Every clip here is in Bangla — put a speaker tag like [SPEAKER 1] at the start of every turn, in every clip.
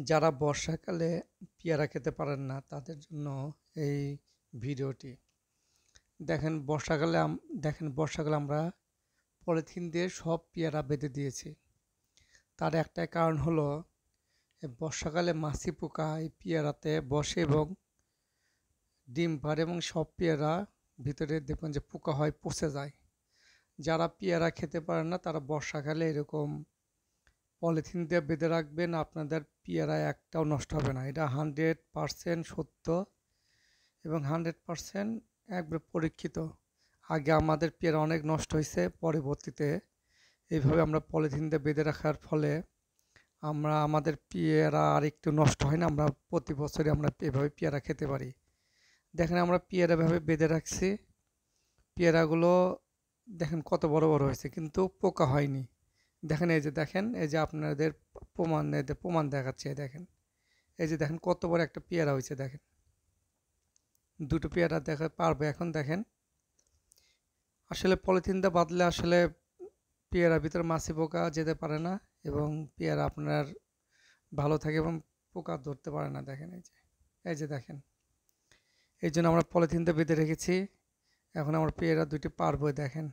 [SPEAKER 1] যারা বর্ষাকালে পেয়ারা খেতে পারেন না তাদের জন্য এই ভিডিওটি। দেখেন বর্ষাকালে আমরা পলিথিন দিয়ে সব পেয়ারা বেঁধে দিয়েছি। তার একটাই কারণ হলো এই বর্ষাকালে মাছি পোকা এই পেয়ারাতে বসে এবং ডিম পাড়ে এবং সব পেয়ারা ভিতরে দেখবেন যে পোকা হয়, পচে যায়। যারা পেয়ারা খেতে পারেন না তারা বর্ষাকালে এরকম পলিথিন দিয়ে বেঁধে রাখবেন, আপনাদের পেয়ারা একটাও নষ্ট হবে না। এটা 100% সত্য এবং 100% একবারে পরীক্ষিত। আগে আমাদের পেয়ারা অনেক নষ্ট হয়েছে, পরবর্তীতে এইভাবে আমরা পলিথিন দিয়ে বেঁধে রাখার ফলে আমাদের পেয়ারা আর একটু নষ্ট হয় না। আমরা প্রতি বছরই আমরা এভাবে পেয়ারা খেতে পারি। দেখেন আমরা পেয়ারা এভাবে বেঁধে রাখছি, পেয়ারাগুলো দেখেন কত বড় বড় হয়েছে কিন্তু পোকা হয়নি। দেখেন এই যে আপনাদের প্রমাণ দেখাচ্ছে। দেখেন কত বড় একটা পেয়ারা হয়েছে। দেখেন দুটো পেয়ারা দেখা পারবে এখন। দেখেন আসলে পলিথিন দিয়ে বাঁধলে আসলে পেয়ারার ভিতরে মাছি পোকা যেতে পারে না এবং পেয়ারা আপনার ভালো থাকে এবং পোকা ধরতে পারে না। দেখেন এই যে দেখেন, এই জন্য আমরা পলিথিন দিয়ে বেঁধে রেখেছি। এখন আমার পেয়ারা দুটি পারবো। দেখেন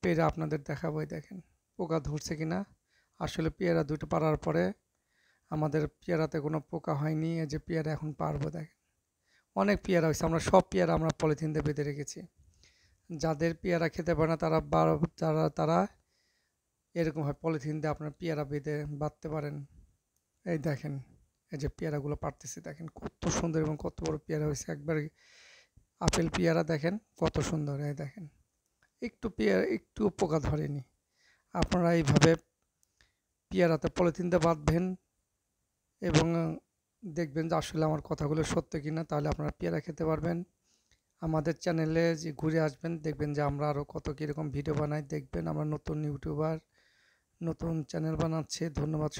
[SPEAKER 1] পেয়ারা আপনাদের দেখাবো। দেখেন পোকা ধরছে কিনা। আসলে পেয়ারা দুটো পারার পরে আমাদের পেয়ারাতে কোনো পোকা হয়নি। এই যে পেয়ারা এখন পারবো। দেখেন অনেক পেয়ারা হয়েছে। আমরা সব পেয়ারা আমরা পলিথিন দিয়ে বেঁধে রেখেছি। যাদের পেয়ারা খেতে পারে না তারা এরকম হয় পলিথিন দিয়ে আপনার পেয়ারা বেঁধে বাঁধতে পারেন। এই দেখেন এই যে পেয়ারাগুলো পারতেছি। দেখেন কত সুন্দর এবং কত বড় পেয়ারা হয়েছে। একবার আপেল পেয়ারা দেখেন কত সুন্দর। এই দেখেন একটু পোকা ধরেনি। আপনারা এইভাবে পেয়ারাতে পলিথিন দিয়ে বাঁধবেন এবং দেখবেন যে আসলে আমার কথাগুলো সত্য কিনা, তাহলে আপনারা পেয়ারা খেতে পারবেন। আমাদের চ্যানেলে যে ঘুরে আসবেন, দেখবেন যে আমরা আরও কত কীরকম ভিডিও বানাই। দেখবেন আমরা নতুন ইউটিউবার, নতুন চ্যানেল বানাচ্ছি। ধন্যবাদ।